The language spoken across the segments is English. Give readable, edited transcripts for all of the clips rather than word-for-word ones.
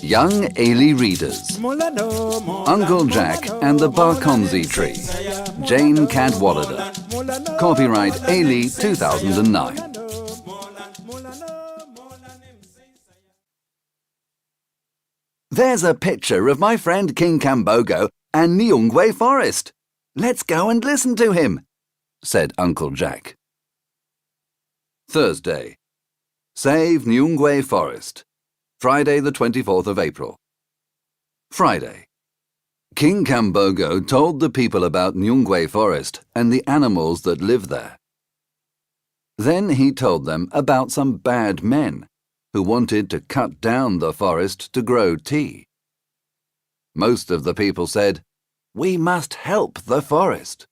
Young Ailey Readers. Uncle Jack and the Bakonzi Tree. Jane Cadwallader. Copyright Ailey 2009. There's a picture of my friend King Kambogo and Nungu Forest. Let's go and listen to him, said Uncle Jack. Thursday. Save Nungu Forest. Friday the 24th of April. Friday. King Kambogo told the people about Nungu Forest and the animals that live there. Then he told them about some bad men who wanted to cut down the forest to grow tea. Most of the people said, "We must help the forest."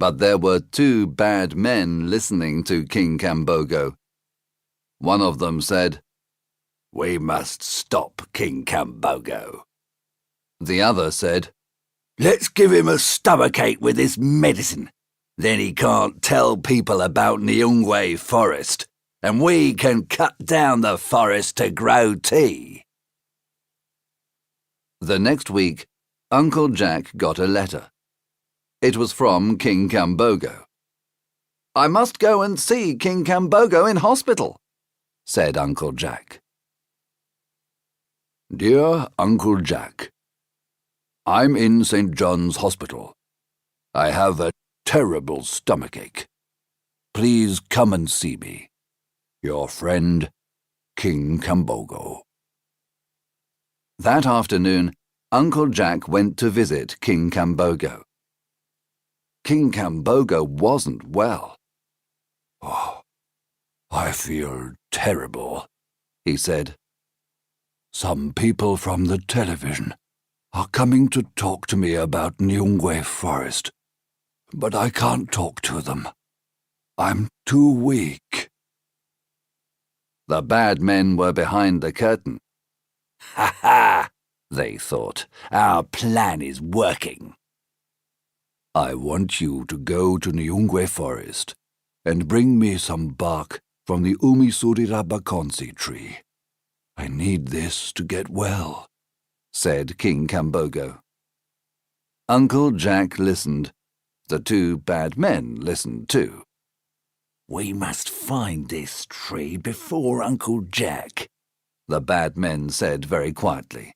But there were two bad men listening to King Kambogo. One of them said, "We must stop King Kambogo." The other said, "Let's give him a stomachache with this medicine. Then he can't tell people about Nungu Forest, and we can cut down the forest to grow tea." The next week, Uncle Jack got a letter. It was from King Kambogo. "I must go and see King Kambogo in hospital," said Uncle Jack. Dear Uncle Jack, I'm in St. John's Hospital. I have a terrible stomachache. Please come and see me. Your friend, King Kambogo. That afternoon, Uncle Jack went to visit King Kambogo. King Kambogo wasn't well. "Oh, I feel terrible," he said. "Some people from the television are coming to talk to me about Nungu Forest, but I can't talk to them. I'm too weak." The bad men were behind the curtain. "Ha ha!" they thought. "Our plan is working." "I want you to go to Nungu Forest and bring me some bark from the Bakonzi tree. I need this to get well," said King Kambogo. Uncle Jack listened. The two bad men listened too. "We must find this tree before Uncle Jack," the bad men said very quietly,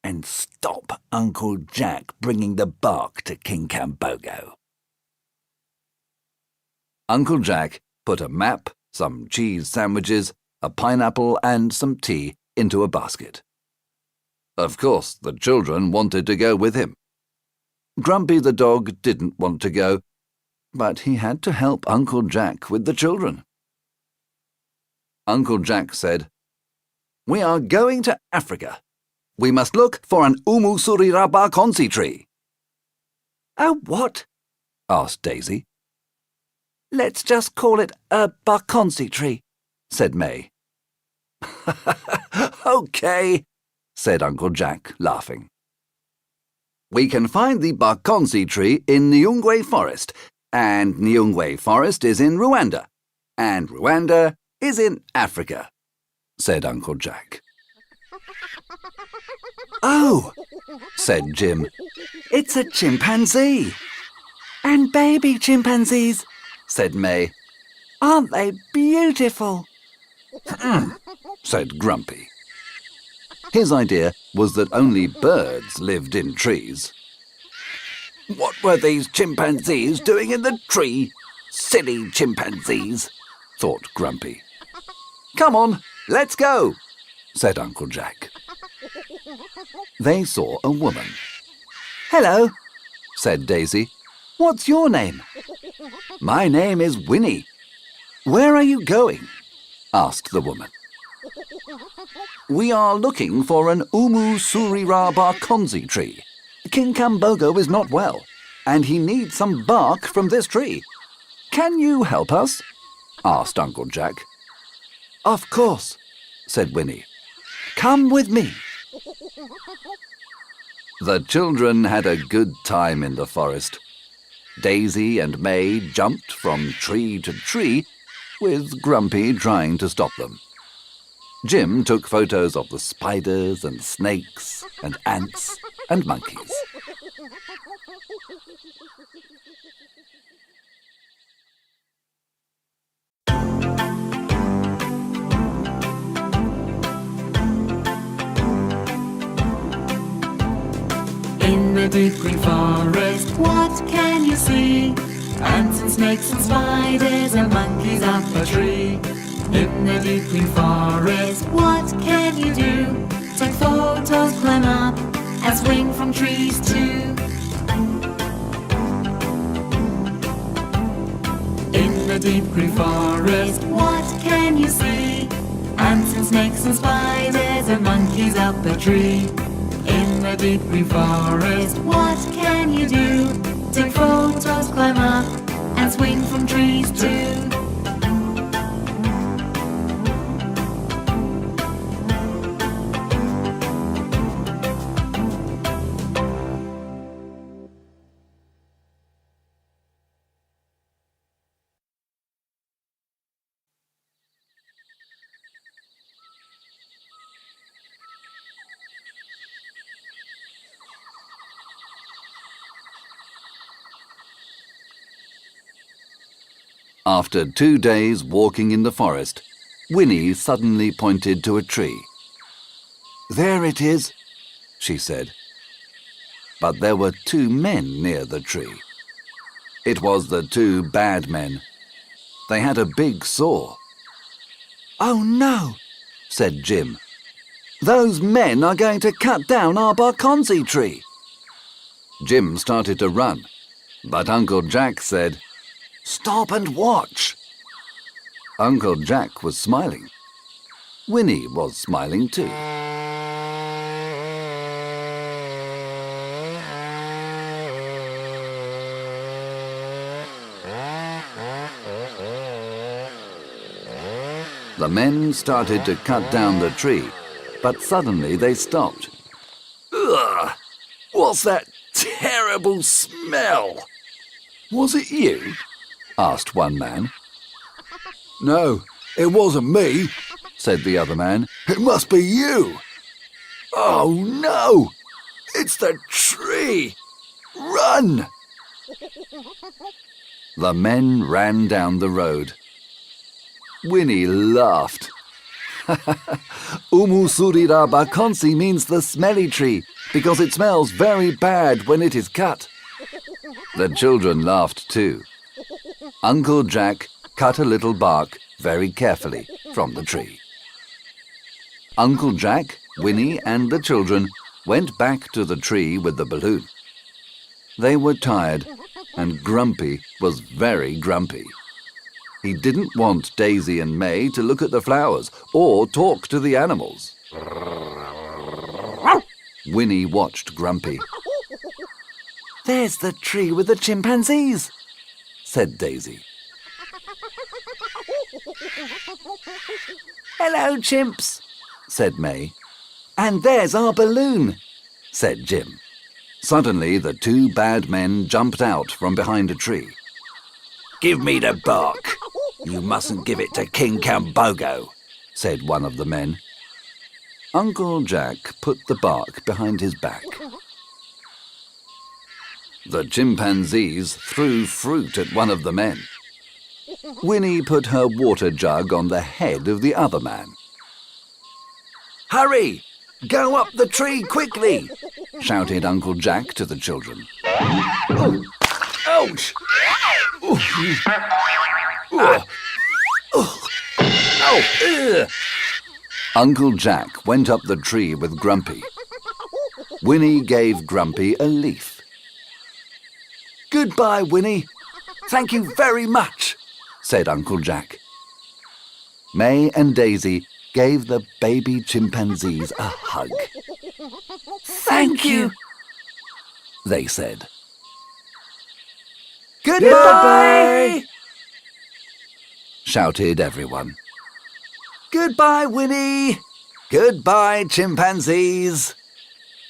"and stop Uncle Jack bringing the bark to King Kambogo." Uncle Jack put a map, some cheese sandwiches, a pineapple and some tea into a basket. Of course, the children wanted to go with him. Grumpy the dog didn't want to go, but he had to help Uncle Jack with the children. Uncle Jack said, "We are going to Africa. We must look for an Bakonzi tree." "A what?" asked Daisy. "Let's just call it a Bakonzi tree," said May. "Okay," said Uncle Jack, laughing. "We can find the Bakonzi tree in Nungu Forest, and Nungu Forest is in Rwanda, and Rwanda is in Africa," said Uncle Jack. "Oh," said Jim, "it's a chimpanzee." "And baby chimpanzees," said May. "Aren't they beautiful?" said Grumpy. His idea was that only birds lived in trees. "What were these chimpanzees doing in the tree? Silly chimpanzees," thought Grumpy. "Come on, let's go," said Uncle Jack. They saw a woman. "Hello," said Daisy. "What's your name?" "My name is Winnie." "Where are you going?" asked the woman. "We are looking for an Bakonzi tree. King Kambogo is not well, and he needs some bark from this tree. Can you help us?" asked Uncle Jack. "Of course," said Winnie. "Come with me." The children had a good time in the forest. Daisy and May jumped from tree to tree, with Grumpy trying to stop them. Jim took photos of the spiders and snakes and ants and monkeys. In the deep green forest, what can you see? Ants and snakes and spiders and monkeys up a tree. In the deep green forest, what can you do? Take photos, climb up, and swing from trees too. In the deep green forest, what can you see? Ants and snakes and spiders and monkeys up a tree. In the deep green forest, what can you do? Take photos, climb up, and swing from trees too. After 2 days walking in the forest, Winnie suddenly pointed to a tree. "There it is," she said. But there were 2 men near the tree. It was the 2 bad men. They had a big saw. "Oh no," said Jim. "Those men are going to cut down our Bakonzi tree." Jim started to run, but Uncle Jack said, "Stop and watch." Uncle Jack was smiling. Winnie was smiling too. The men started to cut down the tree, but suddenly they stopped. "Ugh! What's that terrible smell?" "Was it you?" asked one man. "No, it wasn't me," said the other man. "It must be you." "Oh no! It's the tree! Run!" The men ran down the road. Winnie laughed. "Umusurira Bakonzi means the smelly tree, because it smells very bad when it is cut." The children laughed too. Uncle Jack cut a little bark very carefully from the tree. Uncle Jack, Winnie and the children went back to the tree with the balloon. They were tired, and Grumpy was very grumpy. He didn't want Daisy and May to look at the flowers or talk to the animals. Winnie watched Grumpy. "There's the tree with the chimpanzees," said Daisy. "Hello, chimps," said May. "And there's our balloon," said Jim. Suddenly, the 2 bad men jumped out from behind a tree. "Give me the bark. You mustn't give it to King Kambogo," said one of the men. Uncle Jack put the bark behind his back. The chimpanzees threw fruit at one of the men. Winnie put her water jug on the head of the other man. "Hurry! Go up the tree quickly!" shouted Uncle Jack to the children. "Oh, ouch! Uncle Jack went up the tree with Grumpy. Winnie gave Grumpy a leaf. "Goodbye, Winnie. Thank you very much," said Uncle Jack. May and Daisy gave the baby chimpanzees a hug. "Thank you," they said. "Goodbye!" shouted everyone. "Goodbye, Winnie! Goodbye, chimpanzees!"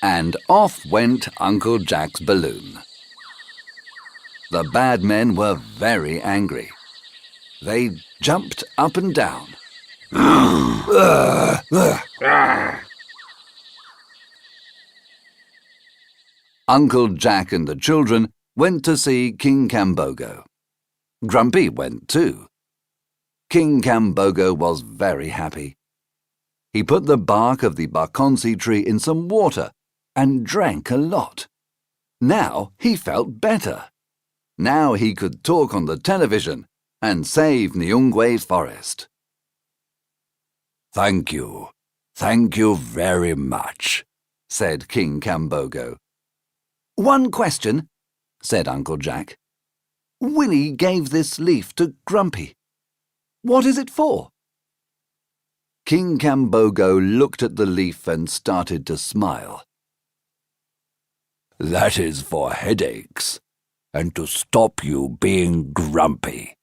And off went Uncle Jack's balloon. The bad men were very angry. They jumped up and down. "Ugh! Uncle Jack and the children went to see King Kambogo. Grumpy went too. King Kambogo was very happy. He put the bark of the Bakonzi tree in some water and drank a lot. Now he felt better. Now he could talk on the television and save Nungu Forest. Thank you very much, said King Kambogo. One question, said Uncle Jack. Willie gave this leaf to Grumpy. What is it for? King Kambogo looked at the leaf and started to smile. That is for headaches, and to stop you being grumpy.